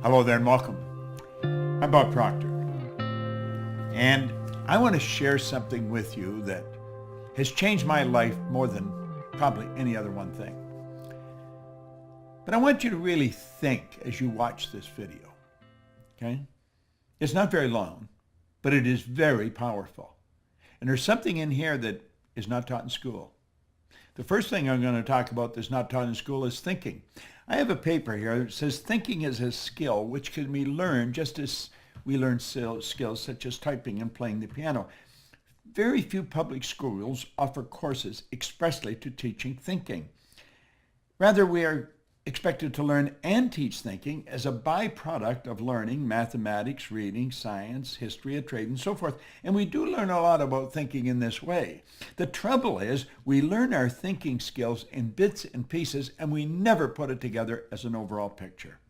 Hello there and welcome. I'm Bob Proctor, and I want to share something with you that has changed my life more than probably any other one thing. But I want you to really think as you watch this video, okay? It's not very long, but it is very powerful. And there's something in here that is not taught in school. The first thing I'm going to talk about that's not taught in school is thinking. I have a paper here that says thinking is a skill which can be learned just as we learn skills such as typing and playing the piano. Very few public schools offer courses expressly to teaching thinking. Rather, we are expected to learn and teach thinking as a byproduct of learning mathematics, reading, science, history of trade, and so forth. And we do learn a lot about thinking in this way. The trouble is we learn our thinking skills in bits and pieces, and we never put it together as an overall picture.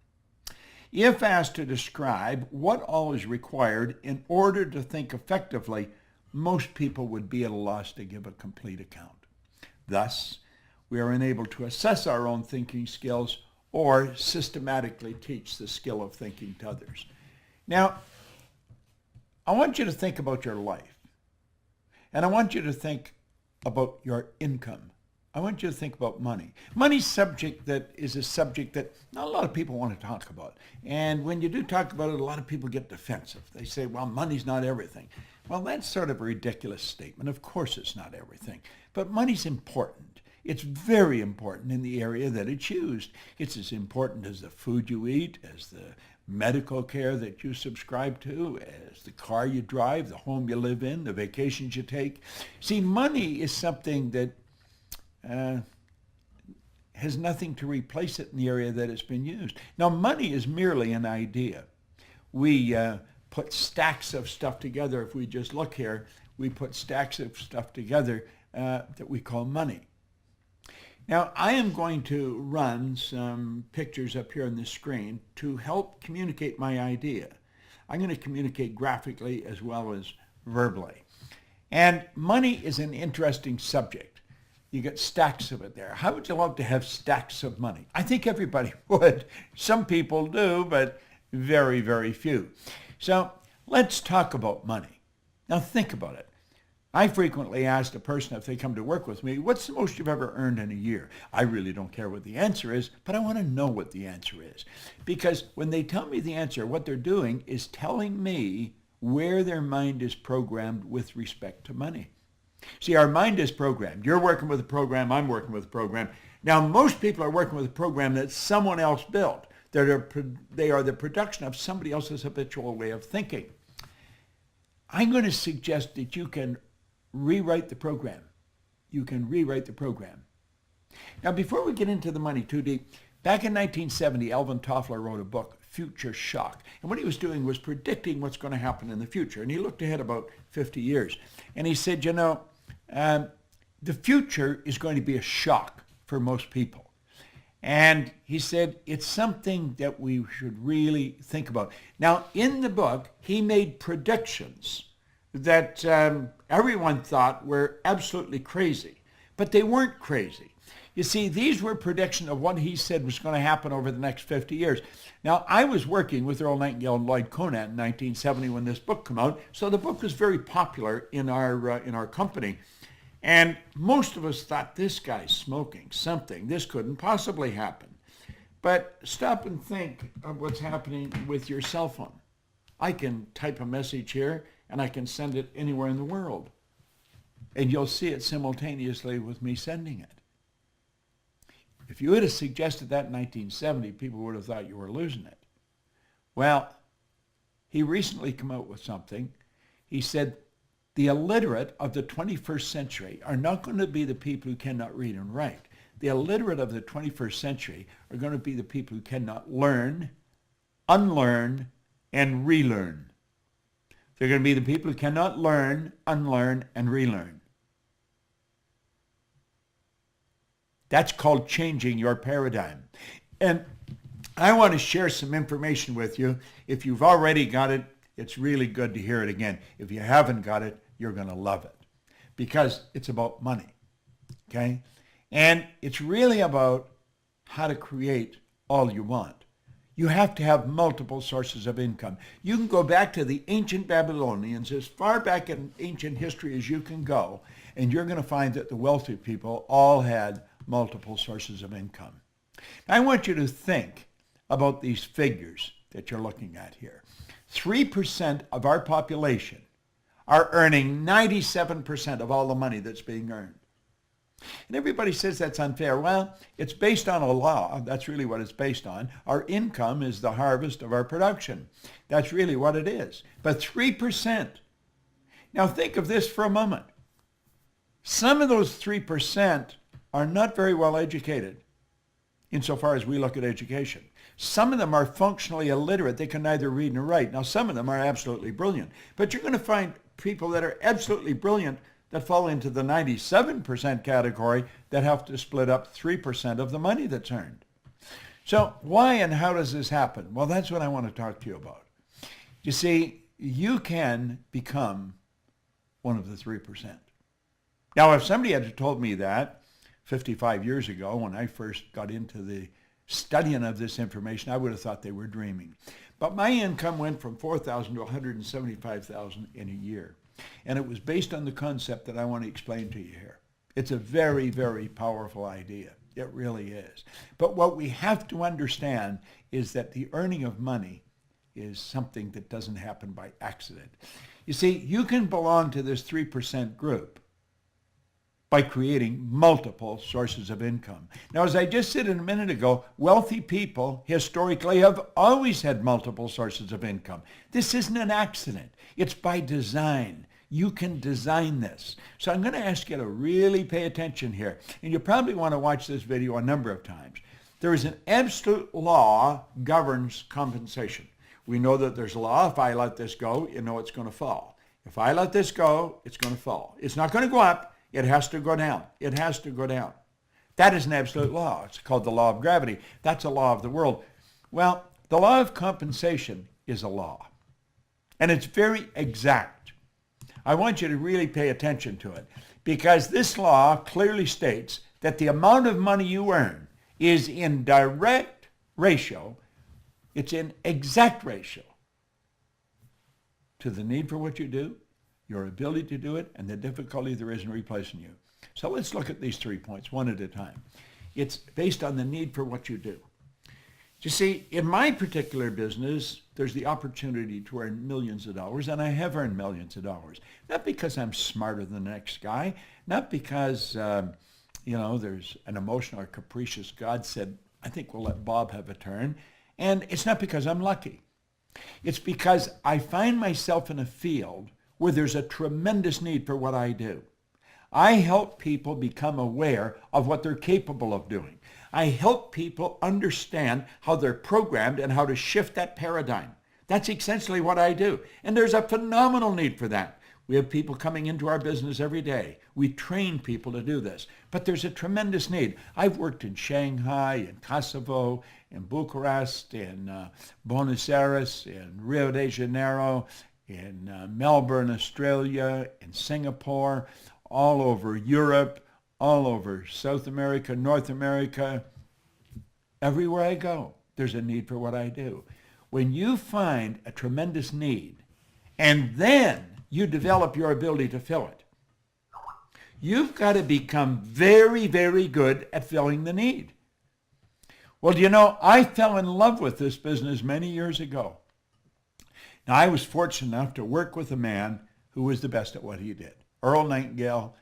If asked to describe what all is required in order to think effectively, most people would be at a loss to give a complete account. Thus, we are unable to assess our own thinking skills or systematically teach the skill of thinking to others. Now, I want you to think about your life, and I want you to think about your income. I want you to think about money. Money's subject that is a subject that not a lot of people want to talk about. And when you do talk about it, a lot of people get defensive. They say, well, money's not everything. Well, that's sort of a ridiculous statement. Of course it's not everything. But money's important. It's very important in the area that it's used. It's as important as the food you eat, as the medical care that you subscribe to, as the car you drive, the home you live in, the vacations you take. See, money is something that has nothing to replace it in the area that it's been used. Now, money is merely an idea. We put stacks of stuff together. If we just look here, we put stacks of stuff together that we call money. Now, I am going to run some pictures up here on the screen to help communicate my idea. I'm going to communicate graphically as well as verbally. And money is an interesting subject. You get stacks of it there. How would you love to have stacks of money? I think everybody would. Some people do, but very, very few. So let's talk about money. Now think about it. I frequently ask a person if they come to work with me, what's the most you've ever earned in a year? I really don't care what the answer is, but I want to know what the answer is. Because when they tell me the answer, what they're doing is telling me where their mind is programmed with respect to money. See, our mind is programmed. You're working with a program, I'm working with a program. Now, most people are working with a program that someone else built. They are the production of somebody else's habitual way of thinking. I'm going to suggest that you can rewrite the program. You can rewrite the program. Now, before we get into the money too deep, back in 1970, Alvin Toffler wrote a book, Future Shock. And what he was doing was predicting what's going to happen in the future. And he looked ahead about 50 years. And he said, the future is going to be a shock for most people. And he said, it's something that we should really think about. Now, in the book, he made predictions that everyone thought were absolutely crazy, but they weren't crazy. You see, these were predictions of what he said was going to happen over the next 50 years. Now, I was working with Earl Nightingale and Lloyd Conant in 1970 when this book came out, so the book was very popular in our company. And most of us thought, this guy's smoking something. This couldn't possibly happen. But stop and think of what's happening with your cell phone. I can type a message here, and I can send it anywhere in the world. And you'll see it simultaneously with me sending it. If you would have suggested that in 1970, people would have thought you were losing it. Well, he recently came out with something. He said, the illiterate of the 21st century are not going to be the people who cannot read and write. The illiterate of the 21st century are going to be the people who cannot learn, unlearn, and relearn. They're going to be the people who cannot learn, unlearn, and relearn. That's called changing your paradigm. And I want to share some information with you. If you've already got it, it's really good to hear it again. If you haven't got it, you're going to love it because it's about money, okay? And it's really about how to create all you want. You have to have multiple sources of income. You can go back to the ancient Babylonians, as far back in ancient history as you can go, and you're going to find that the wealthy people all had multiple sources of income. Now, I want you to think about these figures that you're looking at here. 3% of our population are earning 97% of all the money that's being earned. And everybody says that's unfair. Well, it's based on a law. That's really what it's based on. Our income is the harvest of our production. That's really what it is. But 3%. Now think of this for a moment. Some of those 3% are not very well educated insofar as we look at education. Some of them are functionally illiterate. They can neither read nor write. Now, some of them are absolutely brilliant. But you're going to find people that are absolutely brilliant that fall into the 97% category that have to split up 3% of the money that's earned. So why and how does this happen? Well, that's what I want to talk to you about. You see, you can become one of the 3%. Now, if somebody had told me that 55 years ago when I first got into the studying of this information, I would have thought they were dreaming. But my income went from $4,000 to $175,000 in a year. And it was based on the concept that I want to explain to you here. It's a very, very powerful idea. It really is. But what we have to understand is that the earning of money is something that doesn't happen by accident. You see, you can belong to this 3% group by creating multiple sources of income. Now, as I just said a minute ago, wealthy people historically have always had multiple sources of income. This isn't an accident. It's by design. You can design this. So I'm going to ask you to really pay attention here. And you probably want to watch this video a number of times. There is an absolute law governs compensation. We know that there's a law. If I let this go, you know it's going to fall. If I let this go, it's going to fall. It's not going to go up. It has to go down. It has to go down. That is an absolute law. It's called the law of gravity. That's a law of the world. Well, the law of compensation is a law. And it's very exact. I want you to really pay attention to it because this law clearly states that the amount of money you earn is in direct ratio, it's in exact ratio to the need for what you do, your ability to do it, and the difficulty there is in replacing you. So let's look at these 3 points one at a time. It's based on the need for what you do. You see, in my particular business, there's the opportunity to earn millions of dollars, and I have earned millions of dollars. Not because I'm smarter than the next guy, not because, there's an emotional or capricious God said, I think we'll let Bob have a turn. And it's not because I'm lucky. It's because I find myself in a field where there's a tremendous need for what I do. I help people become aware of what they're capable of doing. I help people understand how they're programmed and how to shift that paradigm. That's essentially what I do. And there's a phenomenal need for that. We have people coming into our business every day. We train people to do this. But there's a tremendous need. I've worked in Shanghai, in Kosovo, in Bucharest, in Buenos Aires, in Rio de Janeiro, in Melbourne, Australia, in Singapore, all over Europe, all over South America, North America. Everywhere I go, there's a need for what I do. When you find a tremendous need, and then you develop your ability to fill it, you've got to become very, very good at filling the need. Well, I fell in love with this business many years ago. Now, I was fortunate enough to work with a man who was the best at what he did. Earl Nightingale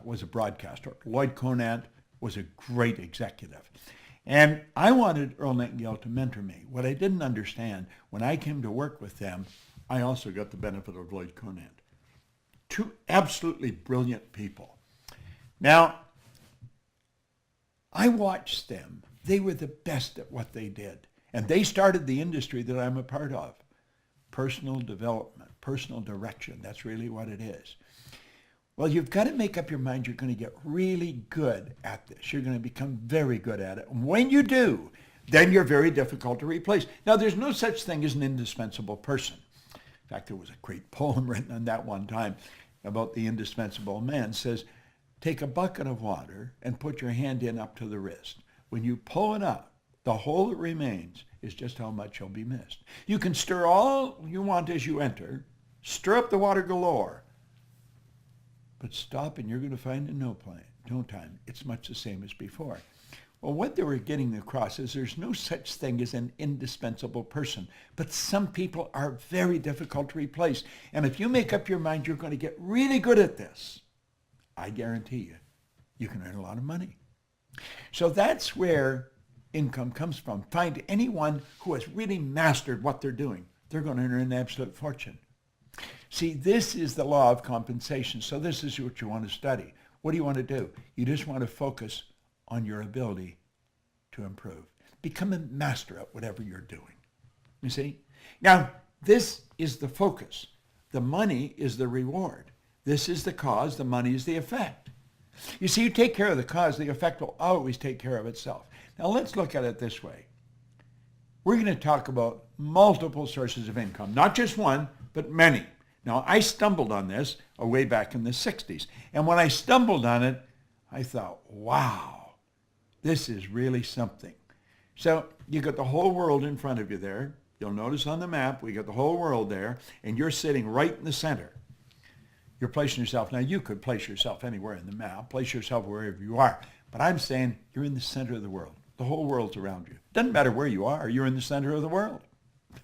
was a broadcaster. Lloyd Conant was a great executive. And I wanted Earl Nightingale to mentor me. What I didn't understand, when I came to work with them, I also got the benefit of Lloyd Conant. Two absolutely brilliant people. Now, I watched them. They were the best at what they did. And they started the industry that I'm a part of. Personal development, personal direction. That's really what it is. Well, you've got to make up your mind you're going to get really good at this. You're going to become very good at it. And when you do, then you're very difficult to replace. Now, there's no such thing as an indispensable person. In fact, there was a great poem written on that one time about the indispensable man. It says, take a bucket of water and put your hand in up to the wrist. When you pull it up, The whole that remains is just how much shall be missed. You can stir all you want as you enter, stir up the water galore, but stop and you're going to find in no time it's much the same as before. Well, what they were getting across is there's no such thing as an indispensable person, but some people are very difficult to replace. And if you make up your mind you're going to get really good at this, I guarantee you can earn a lot of money. So that's where income comes from. Find anyone who has really mastered what they're doing. They're going to earn an absolute fortune. See, this is the law of compensation. So this is what you want to study. What do you want to do? You just want to focus on your ability to improve. Become a master at whatever you're doing. You see? Now, this is the focus. The money is the reward. This is the cause. The money is the effect. You see, you take care of the cause, the effect will always take care of itself. Now, let's look at it this way. We're going to talk about multiple sources of income, not just one, but many. Now, I stumbled on this way back in the 60s. And when I stumbled on it, I thought, wow, this is really something. So you got the whole world in front of you there. You'll notice on the map, we got the whole world there, and you're sitting right in the center. You're placing yourself. Now, you could place yourself anywhere in the map. Place yourself wherever you are. But I'm saying you're in the center of the world. The whole world's around you. Doesn't matter where you are. You're in the center of the world.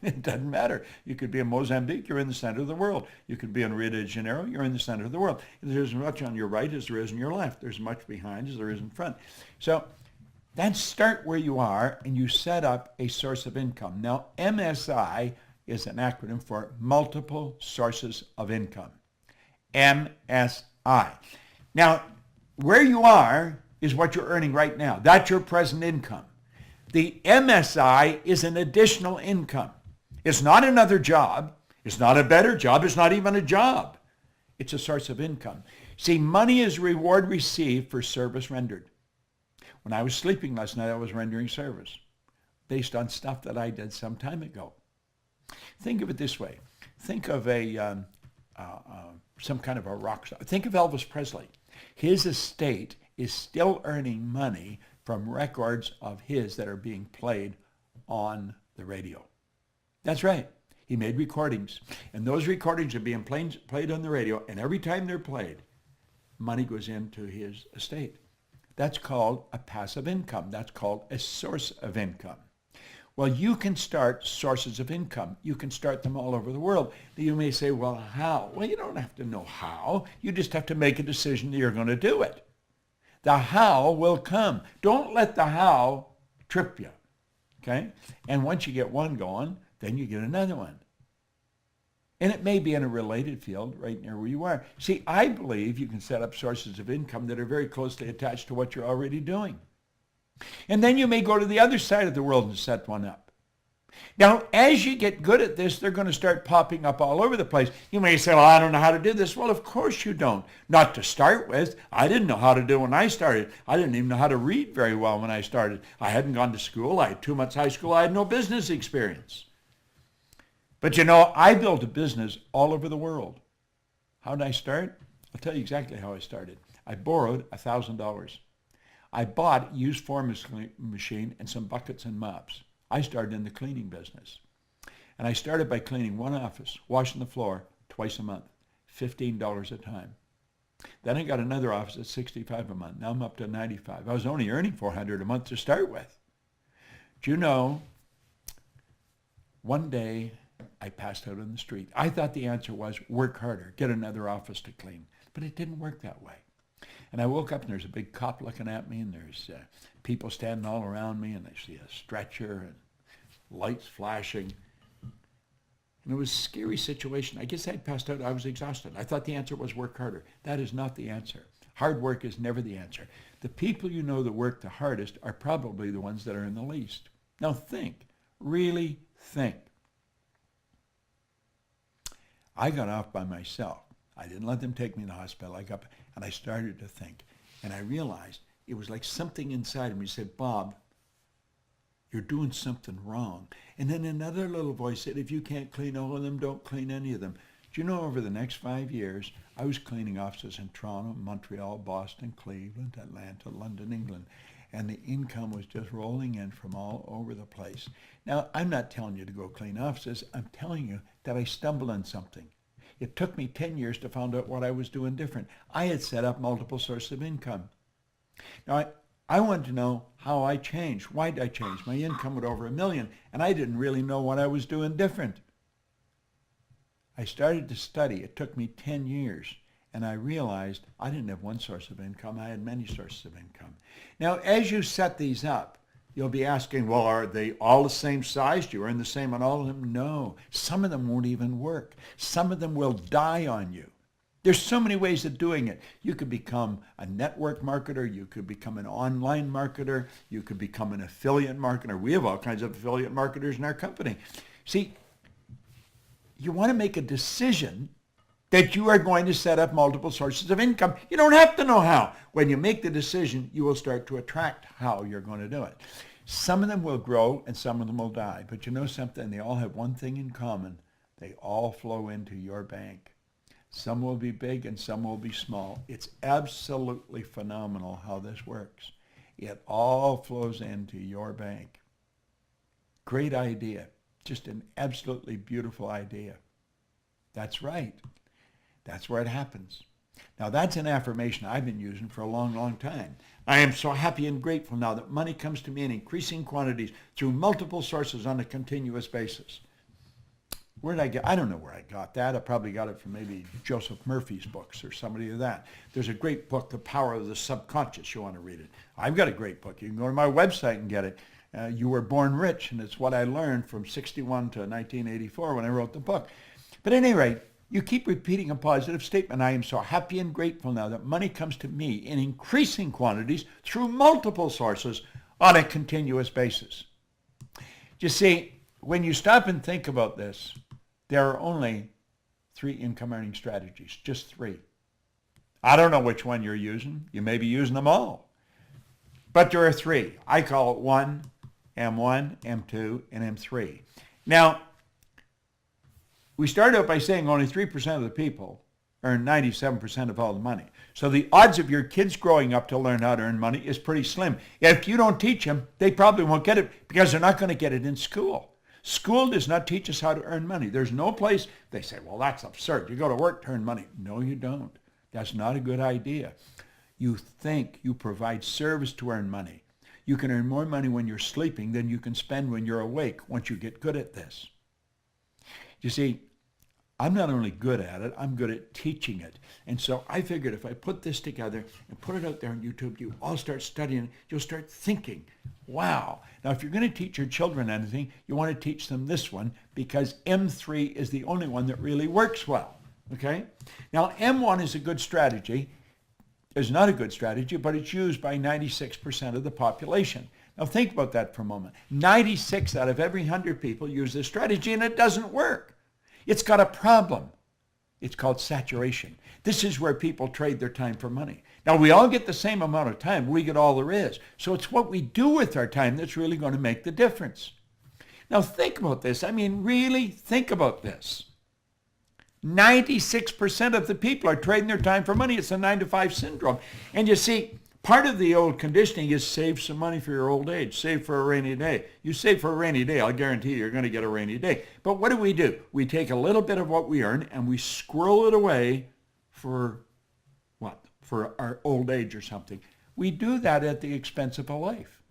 It doesn't matter. You could be in Mozambique. You're in the center of the world. You could be in Rio de Janeiro. You're in the center of the world. There's as much on your right as there is on your left. There's as much behind as there is in front. So then start where you are and you set up a source of income. Now, MSI is an acronym for multiple sources of income. MSI. Now, where you are is what you're earning right now. That's your present income. The MSI is an additional income. It's not another job. It's not a better job. It's not even a job. It's a source of income. See, money is reward received for service rendered. When I was sleeping last night, I was rendering service based on stuff that I did some time ago. Think of it this way. Think of some kind of a rock star. Think of Elvis Presley. His estate is still earning money from records of his that are being played on the radio. That's right. He made recordings, and those recordings are being played on the radio, and every time they're played, money goes into his estate. That's called a passive income. That's called a source of income. Well, you can start sources of income. You can start them all over the world. You may say, well, how? Well, you don't have to know how. You just have to make a decision that you're going to do it. The how will come. Don't let the how trip you, okay? And once you get one going, then you get another one. And it may be in a related field right near where you are. See, I believe you can set up sources of income that are very closely attached to what you're already doing. And then you may go to the other side of the world and set one up. Now, as you get good at this, they're going to start popping up all over the place. You may say, well, I don't know how to do this. Well, of course you don't. Not to start with. I didn't know how to do it when I started. I didn't even know how to read very well when I started. I hadn't gone to school. I had 2 months high school. I had no business experience. But you know, I built a business all over the world. How did I start? I'll tell you exactly how I started. I borrowed $1,000. I bought a used forming machine and some buckets and mops. I started in the cleaning business. And I started by cleaning one office, washing the floor twice a month, $15 a time. Then I got another office at $65 a month. Now I'm up to $95. I was only earning $400 a month to start with. Do you know, one day I passed out on the street. I thought the answer was work harder, get another office to clean. But it didn't work that way. And I woke up and there's a big cop looking at me and there's people standing all around me and I see a stretcher and lights flashing. And it was a scary situation. I guess I'd passed out. I was exhausted. I thought the answer was work harder. That is not the answer. Hard work is never the answer. The people you know that work the hardest are probably the ones that are in the least. Now think. Really think. I got off by myself. I didn't let them take me to the hospital. I got up and I started to think. And I realized it was like something inside of me said, Bob, you're doing something wrong. And then another little voice said, if you can't clean all of them, don't clean any of them. Do you know, over the next 5 years, I was cleaning offices in Toronto, Montreal, Boston, Cleveland, Atlanta, London, England. and the income was just rolling in from all over the place. Now, I'm not telling you to go clean offices. I'm telling you that I stumbled on something. It took me 10 years to find out what I was doing different. I had set up multiple sources of income. Now, I wanted to know how I changed. Why did I change? My income went over $1 million, and I didn't really know what I was doing different. I started to study. It took me 10 years, and I realized I didn't have one source of income. I had many sources of income. Now, as you set these up, you'll be asking, well, are they all the same size? Do you earn the same on all of them? No. Some of them won't even work. Some of them will die on you. There's so many ways of doing it. You could become a network marketer. You could become an online marketer. You could become an affiliate marketer. We have all kinds of affiliate marketers in our company. See, you want to make a decision that you are going to set up multiple sources of income. You don't have to know how. When you make the decision, you will start to attract how you're going to do it. Some of them will grow and some of them will die. But you know something? They all have one thing in common. They all flow into your bank. Some will be big and some will be small. It's absolutely phenomenal how this works. It all flows into your bank. Great idea. Just an absolutely beautiful idea. That's right. That's where it happens. Now, that's an affirmation I've been using for a long, long time. I am so happy and grateful now that money comes to me in increasing quantities through multiple sources on a continuous basis. Where did I get? I don't know where I got that. I probably got it from maybe Joseph Murphy's books or somebody of that. There's a great book, The Power of the Subconscious. You want to read it. I've got a great book. You can go to my website and get it. You Were Born Rich, and it's what I learned from 61 to 1984 when I wrote the book. But at any rate, you keep repeating a positive statement. I am so happy and grateful now that money comes to me in increasing quantities through multiple sources on a continuous basis. You see, when you stop and think about this, there are only 3 income earning strategies, just 3. I don't know which one you're using. You may be using them all. But there are 3. I call it 1, M1, M2, and M3. Now, we started out by saying only 3% of the people earn 97% of all the money. So the odds of your kids growing up to learn how to earn money is pretty slim. If you don't teach them, they probably won't get it because they're not going to get it in school. School does not teach us how to earn money. There's no place, they say, well, that's absurd. You go to work to earn money. No, you don't. That's not a good idea. You think you provide service to earn money. You can earn more money when you're sleeping than you can spend when you're awake once you get good at this. You see, I'm not only good at it, I'm good at teaching it. And so I figured if I put this together and put it out there on YouTube, you all start studying, you'll start thinking, wow. Now, if you're going to teach your children anything, you want to teach them this one because M3 is the only one that really works well, okay? Now, M1 is a good strategy. It's not a good strategy, but it's used by 96% of the population. Now, think about that for a moment. 96 out of every 100 people use this strategy, and it doesn't work. It's got a problem. It's called saturation. This is where people trade their time for money. Now, we all get the same amount of time. We get all there is. So it's what we do with our time that's really going to make the difference. Now, think about this. I mean, really think about this. 96% of the people are trading their time for money. It's a 9-to-5 syndrome. And you see, part of the old conditioning is save some money for your old age. Save for a rainy day. You save for a rainy day, I'll guarantee you're going to get a rainy day. But what do? We take a little bit of what we earn and we squirrel it away for what? For our old age or something. We do that at the expense of a life.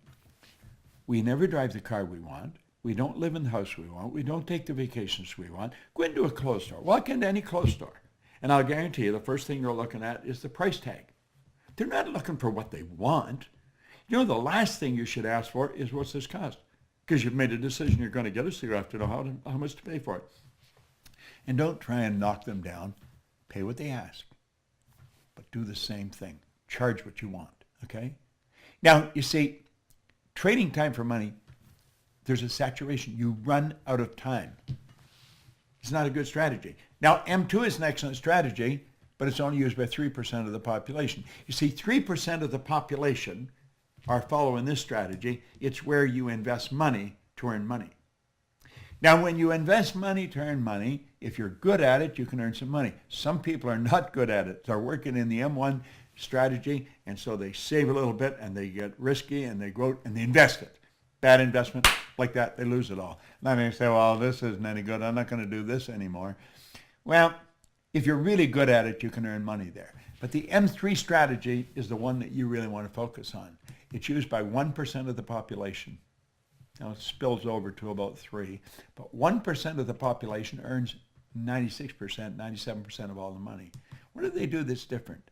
We never drive the car we want. We don't live in the house we want. We don't take the vacations we want. Go into a clothes store. Walk into any clothes store. And I'll guarantee you the first thing you're looking at is the price tag. They're not looking for what they want. You know, the last thing you should ask for is, what's this cost? Because you've made a decision you're going to get it, so you have to know how much to pay for it. And don't try and knock them down. Pay what they ask. But do the same thing. Charge what you want, okay? Now, you see, trading time for money, there's a saturation. You run out of time. It's not a good strategy. Now, M2 is an excellent strategy, but it's only used by 3% of the population. You see, 3% of the population are following this strategy. It's where you invest money to earn money. Now, when you invest money to earn money, if you're good at it, you can earn some money. Some people are not good at it. They're working in the M1 strategy, and so they save a little bit and they get risky and they grow and they invest it. Bad investment, like that, they lose it all. And then they say, well, this isn't any good. I'm not going to do this anymore. Well, if you're really good at it, you can earn money there. But the M3 strategy is the one that you really want to focus on. It's used by 1% of the population. Now it spills over to about 3%, but 1% of the population earns 96%, 97% of all the money. What do they do that's different?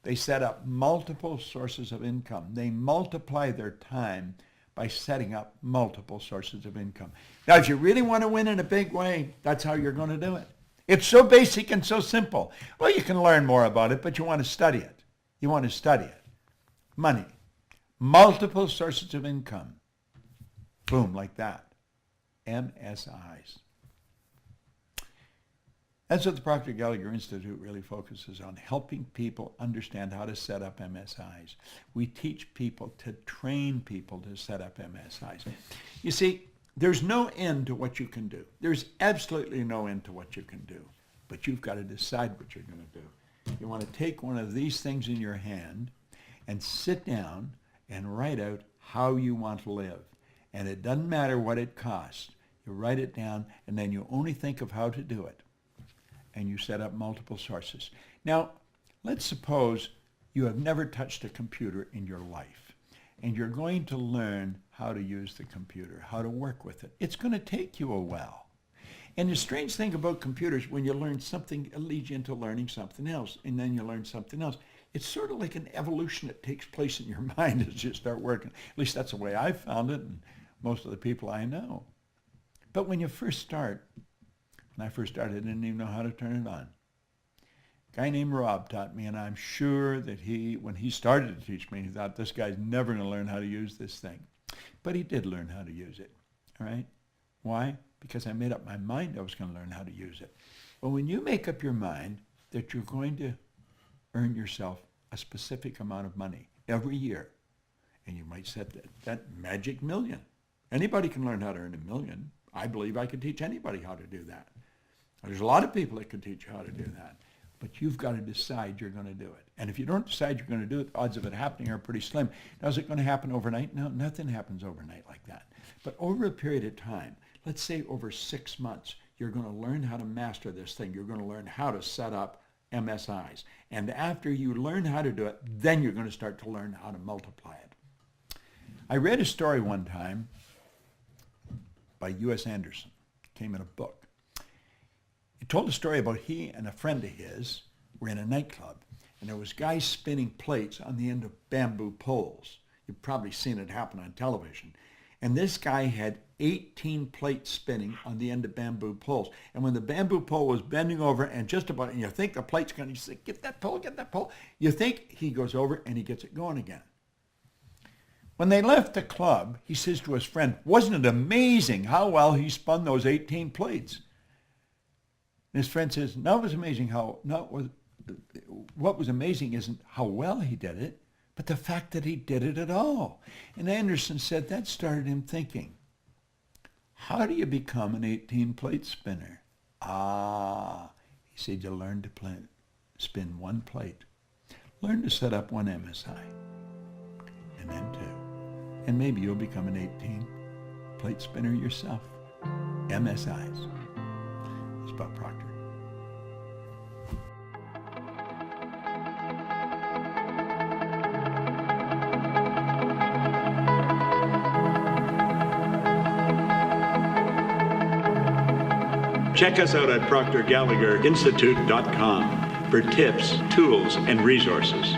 They set up multiple sources of income. They multiply their time by setting up multiple sources of income. Now, if you really want to win in a big way, that's how you're going to do it. It's so basic and so simple. Well, you can learn more about it, but you want to study it. You want to study it. Money. Multiple sources of income. Boom, like that. MSIs. That's what the Proctor Gallagher Institute really focuses on, helping people understand how to set up MSIs. We teach people to train people to set up MSIs. You see, there's no end to what you can do. There's absolutely no end to what you can do. But you've got to decide what you're going to do. You want to take one of these things in your hand and sit down and write out how you want to live. And it doesn't matter what it costs. You write it down, and then you only think of how to do it. And you set up multiple sources. Now, let's suppose you have never touched a computer in your life, and you're going to learn how to use the computer, how to work with it. It's going to take you a while. And the strange thing about computers, when you learn something, it leads you into learning something else, and then you learn something else. It's sort of like an evolution that takes place in your mind as you start working. At least that's the way I found it, and most of the people I know. But when you first start, when I first started, I didn't even know how to turn it on. A guy named Rob taught me, and I'm sure that when he started to teach me, he thought, this guy's never going to learn how to use this thing. But he did learn how to use it, all right? Why? Because I made up my mind I was going to learn how to use it. Well, when you make up your mind that you're going to earn yourself a specific amount of money every year, and you might set that magic million. Anybody can learn how to earn $1 million. I believe I could teach anybody how to do that. There's a lot of people that can teach you how to do that. But you've got to decide you're going to do it. And if you don't decide you're going to do it, the odds of it happening are pretty slim. Now, is it going to happen overnight? No, nothing happens overnight like that. But over a period of time, let's say over 6 months, you're going to learn how to master this thing. You're going to learn how to set up MSIs. And after you learn how to do it, then you're going to start to learn how to multiply it. I read a story one time by U.S. Anderson. It came in a book. He told a story about he and a friend of his were in a nightclub, and there was guys spinning plates on the end of bamboo poles. You've probably seen it happen on television. And this guy had 18 plates spinning on the end of bamboo poles. And when the bamboo pole was bending over and just about, and you think the plate's going to, you say, get that pole. You think he goes over and he gets it going again. When they left the club, he says to his friend, wasn't it amazing how well he spun those 18 plates? And his friend says, no, it was amazing what was amazing isn't how well he did it, but the fact that he did it at all. And Anderson said that started him thinking, how do you become an 18-plate spinner? He said, you learn to spin one plate. Learn to set up one MSI, and then 2. And maybe you'll become an 18-plate spinner yourself. MSIs. It's Bob Proctor. Check us out at ProctorGallagherInstitute.com for tips, tools, and resources.